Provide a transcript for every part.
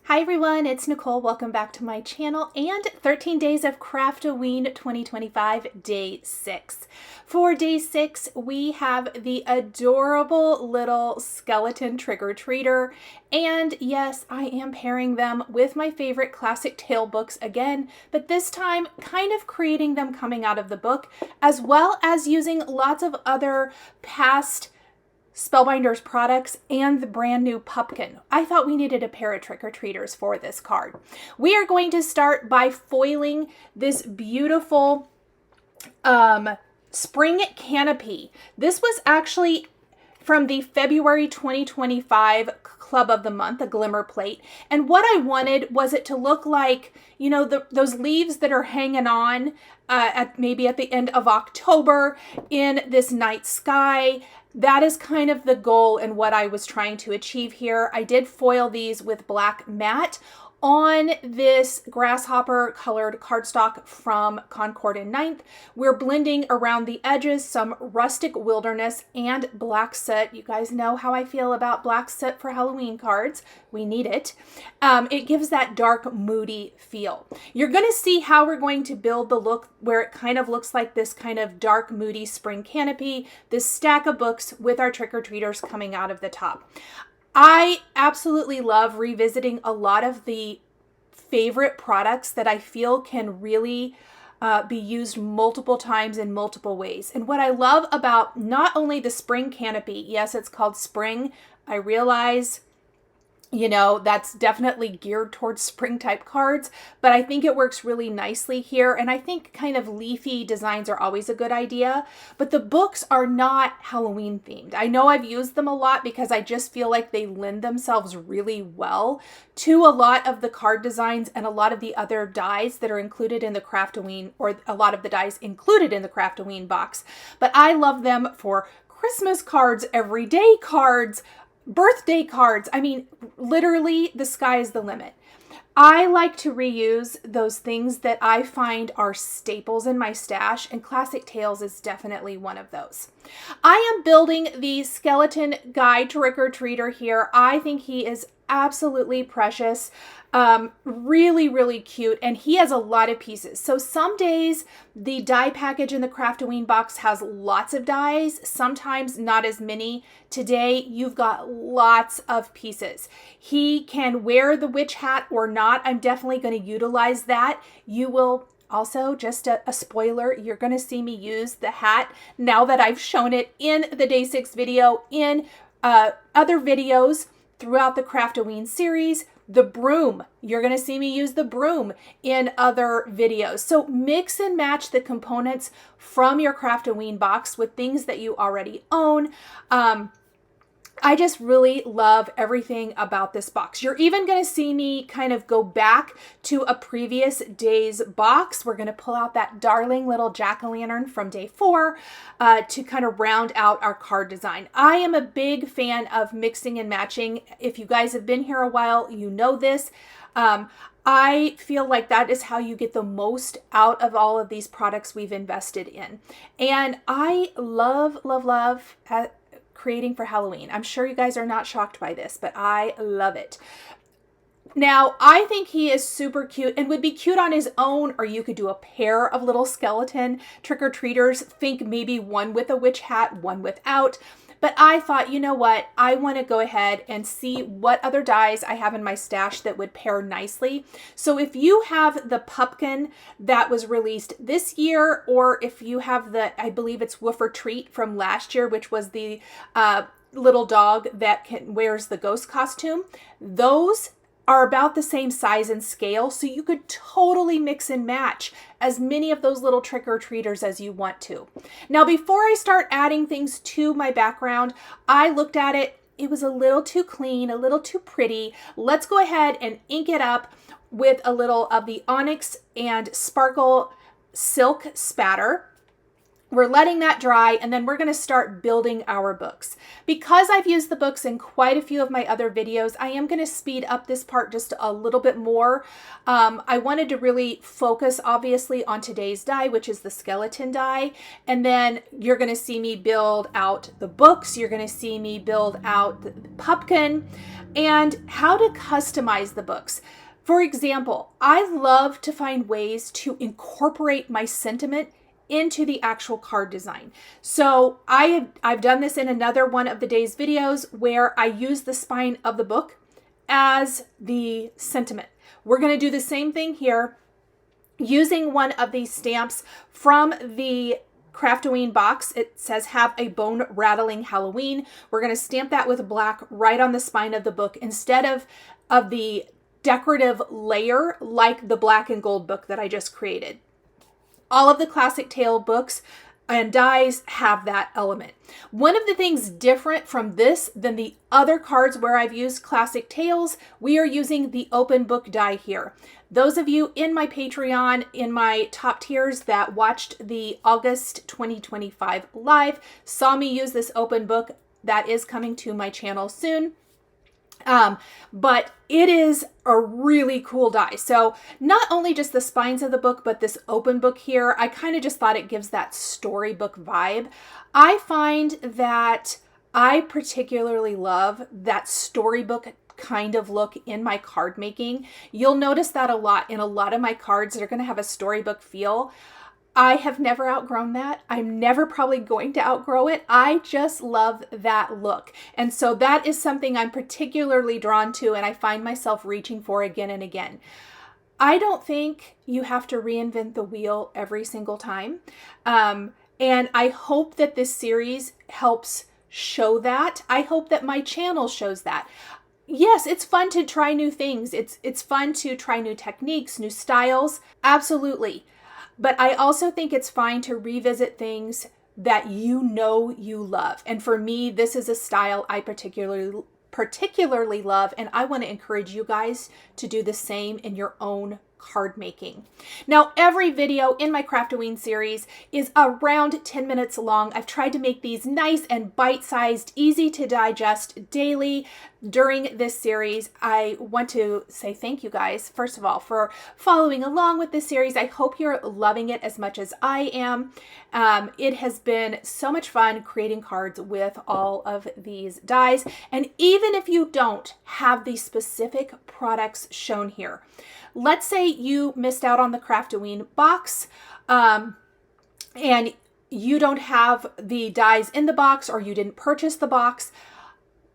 Hi everyone, it's Nicole. Welcome back to my channel and 13 days of Craftoween 2025, day 6. For day 6, we have the adorable little skeleton trick-or-treater. And yes, I am pairing them with my favorite classic tale books again, but this time kind of creating them coming out of the book, as well as using lots of other past Spellbinders products and the brand new Pupkin. I thought we needed a pair of trick-or-treaters for this card. We are going to start by foiling this beautiful spring canopy. This was actually from the February 2025 Club of the Month, a Glimmer plate. And what I wanted was it to look like, you know, those leaves that are hanging on maybe at the end of October in this night sky. That is kind of the goal and what I was trying to achieve here. I did foil these with black matte on this Grasshopper colored cardstock from Concord and 9th. We're blending around the edges some rustic wilderness and black soot. You guys know how I feel about black soot for Halloween cards. We need it. It gives that dark, moody feel. You're going to see how we're going to build the look where it kind of looks like this kind of dark, moody spring canopy, this stack of books with our trick-or-treaters coming out of the top. I absolutely love revisiting a lot of the favorite products that I feel can really be used multiple times in multiple ways. And what I love about not only the spring canopy, yes, it's called spring. I realize, you know, that's definitely geared towards spring type cards, but I think it works really nicely here. And I think kind of leafy designs are always a good idea, but the books are not Halloween themed. I know I've used them a lot because I just feel like they lend themselves really well to a lot of the card designs and a lot of the other dies that are included in the Craftoween, or a lot of the dies included in the Craftoween box. But I love them for Christmas cards, everyday cards, birthday cards. I mean, literally the sky is the limit. I like to reuse those things that I find are staples in my stash, and Classic Tales is definitely one of those. I am building the skeleton guy trick-or-treater here. I think he is absolutely precious. Really, really cute. And he has a lot of pieces. So some days the die package in the Craftoween box has lots of dies, sometimes not as many. Today, you've got lots of pieces. He can wear the witch hat or not. I'm definitely going to utilize that. You will also, just a spoiler, you're going to see me use the hat now that I've shown it in the day 6 video, in other videos throughout the Craftoween series. The broom, you're going to see me use the broom in other videos. So mix and match the components from your Craftoween box with things that you already own. I just really love everything about this box. You're even going to see me kind of go back to a previous day's box. We're going to pull out that darling little jack-o'-lantern from day 4 to kind of round out our card design. I am a big fan of mixing and matching. If you guys have been here a while, you know this. I feel like that is how you get the most out of all of these products we've invested in. And I love, love, love creating for Halloween. I'm sure you guys are not shocked by this, but I love it. Now, I think he is super cute and would be cute on his own, or you could do a pair of little skeleton trick-or-treaters. Think maybe one with a witch hat, one without. But I thought, you know what? I want to go ahead and see what other dies I have in my stash that would pair nicely. So if you have the Pupkin that was released this year, or if you have the, I believe it's Woofer Treat from last year, which was the little dog that wears the ghost costume, those are about the same size and scale, so you could totally mix and match as many of those little trick-or-treaters as you want to. Now, before I start adding things to my background, I looked at it. It was a little too clean, a little too pretty. Let's go ahead and ink it up with a little of the Onyx and Sparkle Silk Spatter. We're letting that dry, and then we're going to start building our books. Because I've used the books in quite a few of my other videos, I am going to speed up this part just a little bit more. I wanted to really focus, obviously, on today's die, which is the skeleton die. And then you're going to see me build out the books. You're going to see me build out the Pupkin and how to customize the books. For example, I love to find ways to incorporate my sentiment into the actual card design. So I've done this in another one of the day's videos where I use the spine of the book as the sentiment. We're going to do the same thing here using one of these stamps from the Craftoween box. It says have a bone rattling Halloween. We're going to stamp that with black right on the spine of the book instead of the decorative layer like the black and gold book that I just created. All of the classic tale books and dies have that element. One of the things different from this than the other cards where I've used classic tales, we are using the open book die here. Those of you in my Patreon, in my top tiers that watched the August 2025 live, saw me use this open book. That is coming to my channel soon. But it is a really cool die. So not only just the spines of the book, but this open book here, I kind of just thought it gives that storybook vibe. I find that I particularly love that storybook kind of look in my card making. You'll notice that a lot in a lot of my cards that are going to have a storybook feel. I have never outgrown that. I'm never probably going to outgrow it. I just love that look. And so that is something I'm particularly drawn to, and I find myself reaching for again and again. I don't think you have to reinvent the wheel every single time. And I hope that this series helps show that. I hope that my channel shows that. Yes, it's fun to try new things. It's fun to try new techniques, new styles. Absolutely. But I also think it's fine to revisit things that you know you love. And for me, this is a style I particularly love, and I want to encourage you guys to do the same in your own card making. Now, every video in my Craftoween series is around 10 minutes long. I've tried to make these nice and bite-sized, easy to digest daily during this series. I want to say thank you guys, first of all, for following along with this series. I hope you're loving it as much as I am. It has been so much fun creating cards with all of these dies. And even if you don't have the specific products shown here, let's say you missed out on the Craftoween box and you don't have the dies in the box, or you didn't purchase the box,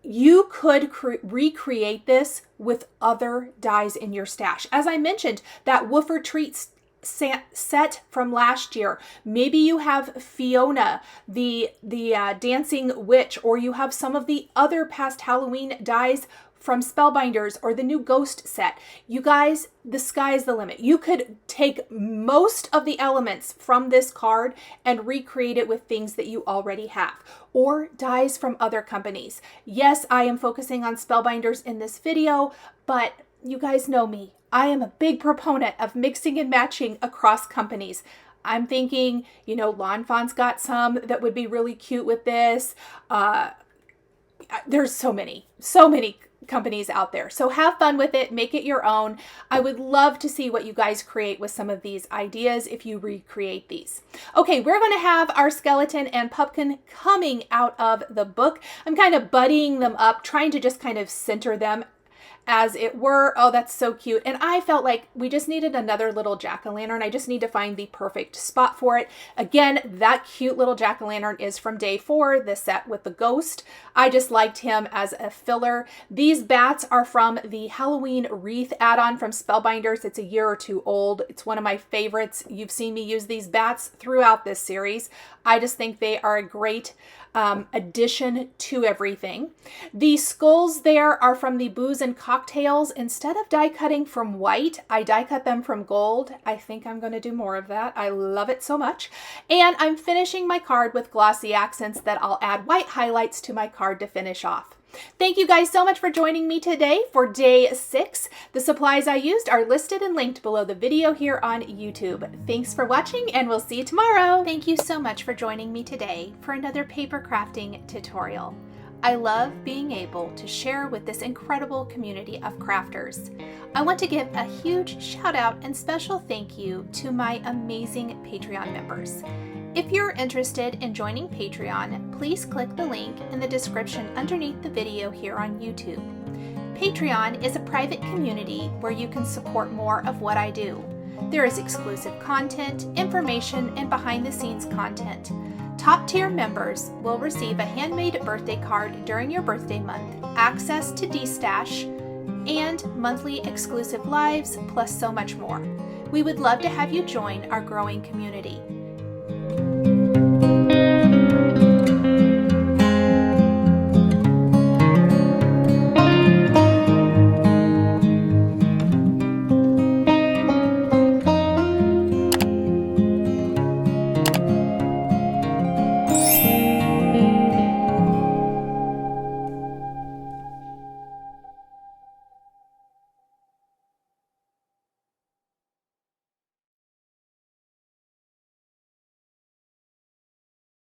you could recreate this with other dies in your stash. As I mentioned, that Woofer Treats set from last year. Maybe you have Fiona, the dancing witch, or you have some of the other past Halloween dies from Spellbinders or the new Ghost set. You guys, the sky's the limit. You could take most of the elements from this card and recreate it with things that you already have, or dies from other companies. Yes, I am focusing on Spellbinders in this video, but you guys know me. I am a big proponent of mixing and matching across companies. I'm thinking, you know, Lawn Fawn's got some that would be really cute with this. There's so many companies out there. So have fun with it, make it your own. I would love to see what you guys create with some of these ideas if you recreate these. Okay, we're going to have our skeleton and Pupkin coming out of the book. I'm kind of buddying them up, trying to just kind of center them as it were. Oh, that's so cute. And I felt like we just needed another little jack-o'-lantern. I just need to find the perfect spot for it. Again, that cute little jack-o'-lantern is from day 4, the set with the ghost. I just liked him as a filler. These bats are from the Halloween Wreath add-on from Spellbinders. It's a year or two old. It's one of my favorites. You've seen me use these bats throughout this series. I just think they are a great addition to everything. The skulls there are from the Booze and Cocktails. Instead of die cutting from white, I die cut them from gold. I think I'm going to do more of that. I love it so much. And I'm finishing my card with glossy accents that I'll add white highlights to my card to finish off. Thank you guys so much for joining me today for day 6. The supplies I used are listed and linked below the video here on YouTube. Thanks for watching, and we'll see you tomorrow. Thank you so much for joining me today for another paper crafting tutorial. I love being able to share with this incredible community of crafters. I want to give a huge shout out and special thank you to my amazing Patreon members. If you're interested in joining Patreon, please click the link in the description underneath the video here on YouTube. Patreon is a private community where you can support more of what I do. There is exclusive content, information, and behind-the-scenes content. Top-tier members will receive a handmade birthday card during your birthday month, access to D-Stash, and monthly exclusive lives, plus so much more. We would love to have you join our growing community.